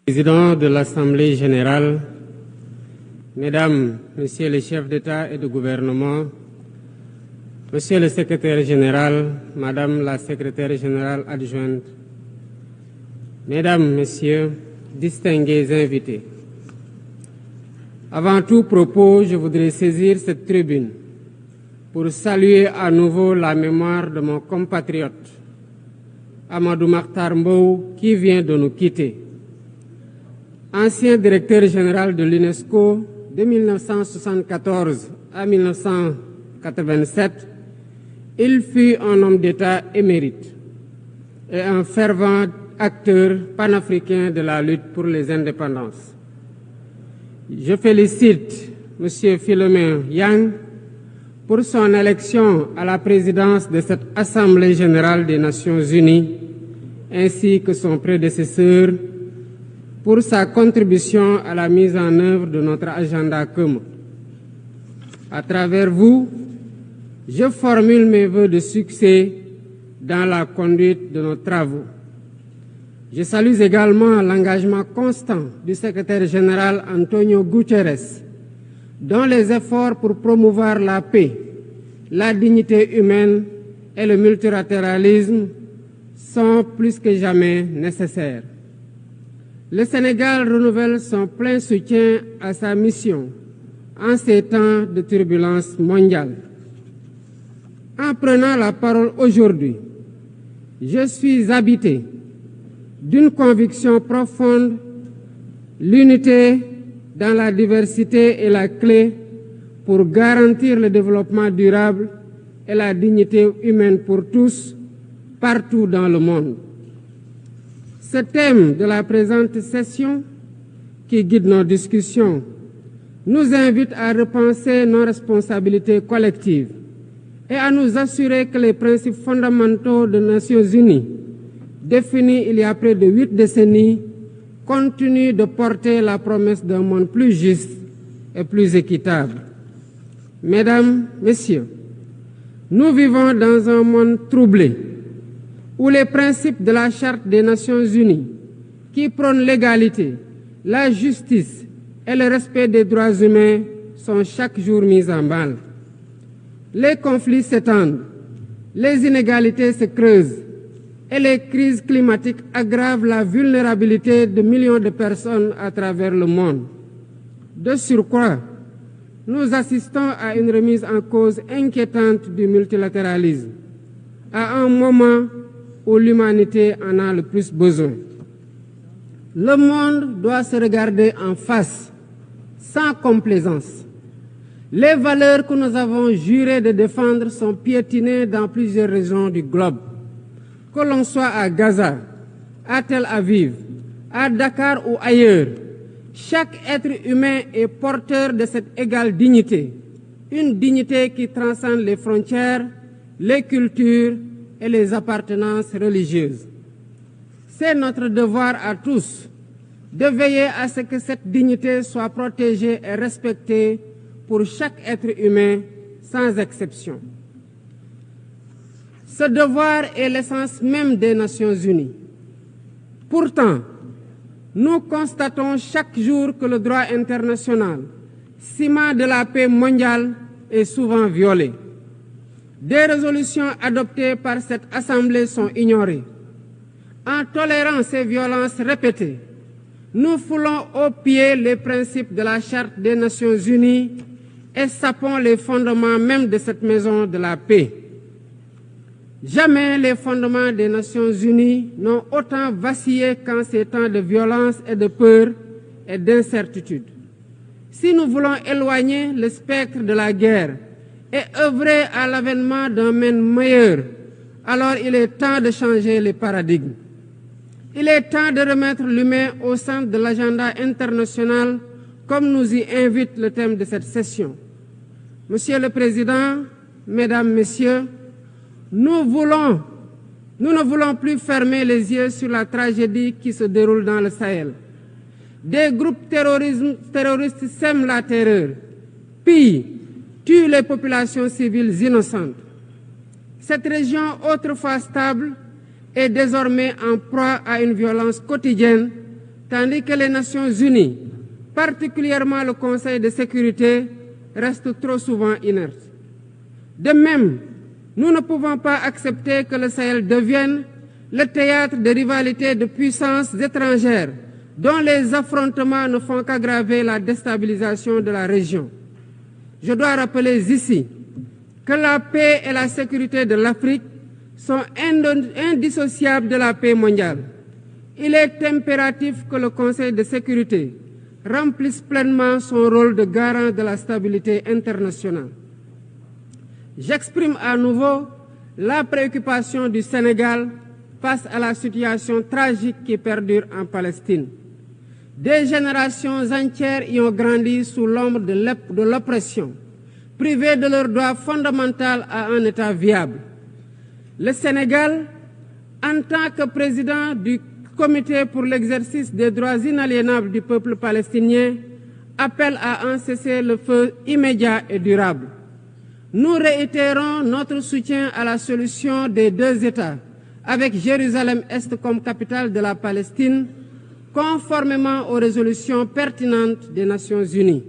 Président de l'Assemblée générale, Mesdames, Messieurs les chefs d'État et de gouvernement, Monsieur le secrétaire général, Madame la secrétaire générale adjointe, Mesdames, Messieurs, distingués invités. Avant tout propos, je voudrais saisir cette tribune pour saluer à nouveau la mémoire de mon compatriote, Amadou Makhtar Mbow, qui vient de nous quitter. Ancien directeur général de l'UNESCO de 1974 à 1987, il fut un homme d'État émérite et un fervent acteur panafricain de la lutte pour les indépendances. Je félicite M. Philomène Yang pour son élection à la présidence de cette Assemblée générale des Nations unies, ainsi que son prédécesseur, pour sa contribution à la mise en œuvre de notre agenda commun. À travers vous, je formule mes vœux de succès dans la conduite de nos travaux. Je salue également l'engagement constant du secrétaire général Antonio Guterres, dont les efforts pour promouvoir la paix, la dignité humaine et le multilatéralisme sont plus que jamais nécessaires. Le Sénégal renouvelle son plein soutien à sa mission en ces temps de turbulence mondiale. En prenant la parole aujourd'hui, je suis habité d'une conviction profonde: l'unité dans la diversité est la clé pour garantir le développement durable et la dignité humaine pour tous, partout dans le monde. Ce thème de la présente session, qui guide nos discussions, nous invite à repenser nos responsabilités collectives et à nous assurer que les principes fondamentaux des Nations unies, définis il y a près de 8 décennies, continuent de porter la promesse d'un monde plus juste et plus équitable. Mesdames, Messieurs, nous vivons dans un monde troublé, où les principes de la Charte des Nations unies, qui prônent l'égalité, la justice et le respect des droits humains, sont chaque jour mis en mal. Les conflits s'étendent, les inégalités se creusent et les crises climatiques aggravent la vulnérabilité de millions de personnes à travers le monde. De surcroît, nous assistons à une remise en cause inquiétante du multilatéralisme, à un moment où l'humanité en a le plus besoin. Le monde doit se regarder en face, sans complaisance. Les valeurs que nous avons juré de défendre sont piétinées dans plusieurs régions du globe. Que l'on soit à Gaza, à Tel Aviv, à Dakar ou ailleurs, chaque être humain est porteur de cette égale dignité, une dignité qui transcende les frontières, les cultures et les appartenances religieuses. C'est notre devoir à tous de veiller à ce que cette dignité soit protégée et respectée pour chaque être humain, sans exception. Ce devoir est l'essence même des Nations unies. Pourtant, nous constatons chaque jour que le droit international, ciment de la paix mondiale, est souvent violé. Des résolutions adoptées par cette Assemblée sont ignorées. En tolérant ces violences répétées, nous foulons aux pieds les principes de la Charte des Nations unies et sapons les fondements même de cette maison de la paix. Jamais les fondements des Nations unies n'ont autant vacillé qu'en ces temps de violence et de peur et d'incertitude. Si nous voulons éloigner le spectre de la guerre et œuvrer à l'avènement d'un monde meilleur, alors il est temps de changer les paradigmes. Il est temps de remettre l'humain au centre de l'agenda international, comme nous y invite le thème de cette session. Monsieur le Président, Mesdames, Messieurs, nous ne voulons plus fermer les yeux sur la tragédie qui se déroule dans le Sahel. Des groupes terroristes sèment la terreur, pillent, tuent les populations civiles innocentes. Cette région autrefois stable est désormais en proie à une violence quotidienne tandis que les Nations Unies, particulièrement le Conseil de sécurité, restent trop souvent inertes. De même, nous ne pouvons pas accepter que le Sahel devienne le théâtre de rivalités de puissances étrangères dont les affrontements ne font qu'aggraver la déstabilisation de la région. Je dois rappeler ici que la paix et la sécurité de l'Afrique sont indissociables de la paix mondiale. Il est impératif que le Conseil de sécurité remplisse pleinement son rôle de garant de la stabilité internationale. J'exprime à nouveau la préoccupation du Sénégal face à la situation tragique qui perdure en Palestine. Des générations entières y ont grandi sous l'ombre de l'oppression, privées de leur droit fondamental à un État viable. Le Sénégal, en tant que président du Comité pour l'exercice des droits inaliénables du peuple palestinien, appelle à un cessez-le-feu immédiat et durable. Nous réitérons notre soutien à la solution des deux États, avec Jérusalem-Est comme capitale de la Palestine, conformément aux résolutions pertinentes des Nations Unies.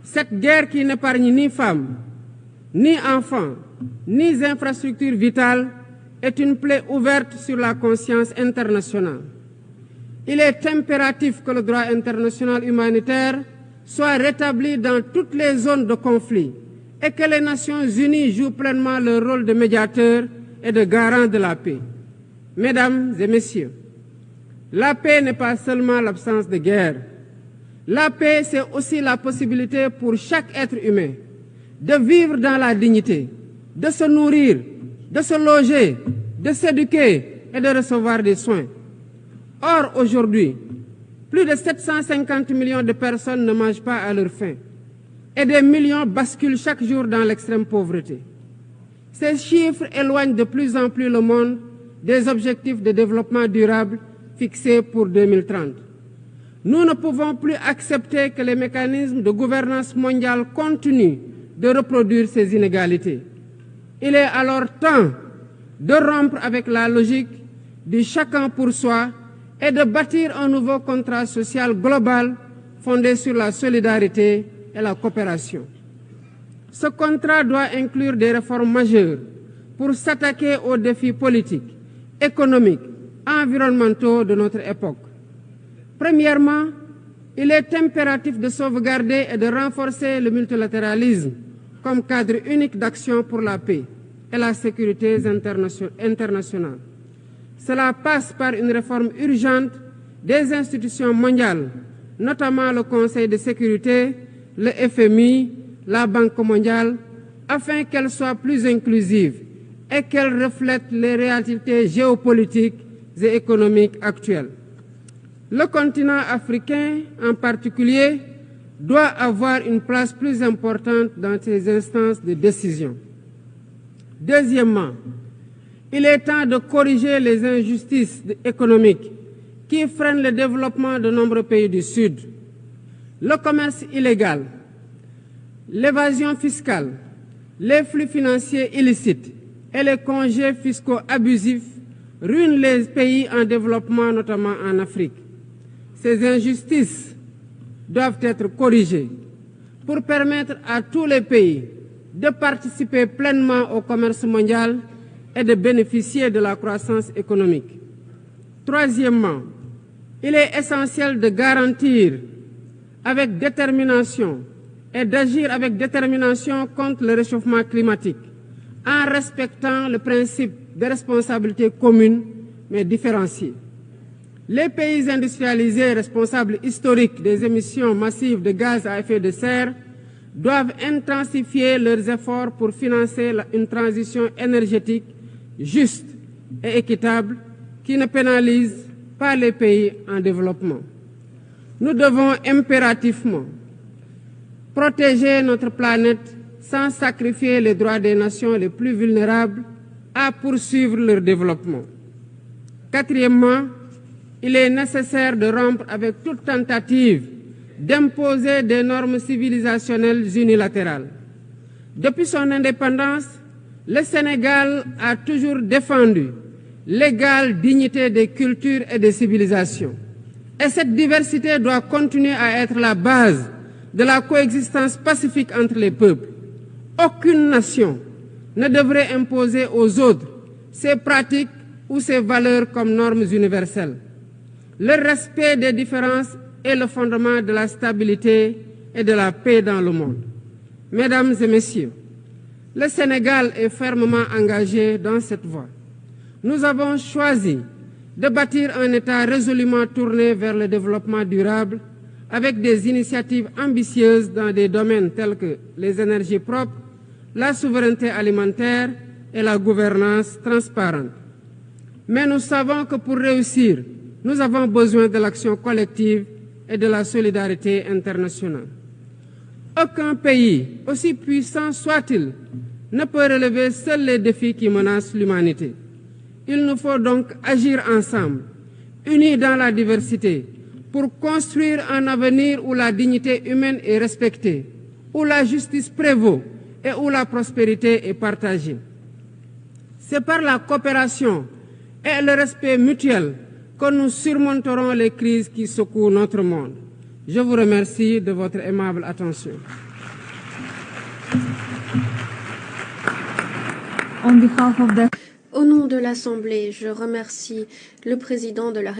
Cette guerre qui n'épargne ni femmes, ni enfants, ni infrastructures vitales est une plaie ouverte sur la conscience internationale. Il est impératif que le droit international humanitaire soit rétabli dans toutes les zones de conflit et que les Nations Unies jouent pleinement leur rôle de médiateur et de garant de la paix. Mesdames et messieurs, la paix n'est pas seulement l'absence de guerre. La paix, c'est aussi la possibilité pour chaque être humain de vivre dans la dignité, de se nourrir, de se loger, de s'éduquer et de recevoir des soins. Or, aujourd'hui, plus de 750 millions de personnes ne mangent pas à leur faim et des millions basculent chaque jour dans l'extrême pauvreté. Ces chiffres éloignent de plus en plus le monde des objectifs de développement durable fixés pour 2030. Nous ne pouvons plus accepter que les mécanismes de gouvernance mondiale continuent de reproduire ces inégalités. Il est alors temps de rompre avec la logique du chacun pour soi et de bâtir un nouveau contrat social global fondé sur la solidarité et la coopération. Ce contrat doit inclure des réformes majeures pour s'attaquer aux défis politiques, économiques, environnementaux de notre époque. Premièrement, il est impératif de sauvegarder et de renforcer le multilatéralisme comme cadre unique d'action pour la paix et la sécurité internationale. Cela passe par une réforme urgente des institutions mondiales, notamment le Conseil de sécurité, le FMI, la Banque mondiale, afin qu'elles soient plus inclusives et qu'elles reflètent les réalités géopolitiques et économiques actuelles. Le continent africain, en particulier, doit avoir une place plus importante dans ces instances de décision. Deuxièmement, il est temps de corriger les injustices économiques qui freinent le développement de nombreux pays du Sud. Le commerce illégal, l'évasion fiscale, les flux financiers illicites et les congés fiscaux abusifs ruinent les pays en développement, notamment en Afrique. Ces injustices doivent être corrigées pour permettre à tous les pays de participer pleinement au commerce mondial et de bénéficier de la croissance économique. Troisièmement, il est essentiel de garantir avec détermination et d'agir avec détermination contre le réchauffement climatique en respectant le principe de responsabilité commune mais différenciée. Les pays industrialisés responsables historiques des émissions massives de gaz à effet de serre doivent intensifier leurs efforts pour financer une transition énergétique juste et équitable qui ne pénalise pas les pays en développement. Nous devons impérativement protéger notre planète sans sacrifier les droits des nations les plus vulnérables à poursuivre leur développement. Quatrièmement, il est nécessaire de rompre avec toute tentative d'imposer des normes civilisationnelles unilatérales. Depuis son indépendance, le Sénégal a toujours défendu l'égale dignité des cultures et des civilisations. Et cette diversité doit continuer à être la base de la coexistence pacifique entre les peuples. Aucune nation ne devrait imposer aux autres ses pratiques ou ses valeurs comme normes universelles. Le respect des différences est le fondement de la stabilité et de la paix dans le monde. Mesdames et messieurs, le Sénégal est fermement engagé dans cette voie. Nous avons choisi de bâtir un État résolument tourné vers le développement durable avec des initiatives ambitieuses dans des domaines tels que les énergies propres, la souveraineté alimentaire et la gouvernance transparente. Mais nous savons que pour réussir, nous avons besoin de l'action collective et de la solidarité internationale. Aucun pays, aussi puissant soit-il, ne peut relever seuls les défis qui menacent l'humanité. Il nous faut donc agir ensemble, unis dans la diversité, pour construire un avenir où la dignité humaine est respectée, où la justice prévaut et où la prospérité est partagée. C'est par la coopération et le respect mutuel que nous surmonterons les crises qui secouent notre monde. Je vous remercie de votre aimable attention. Au nom de l'Assemblée, je remercie le président de la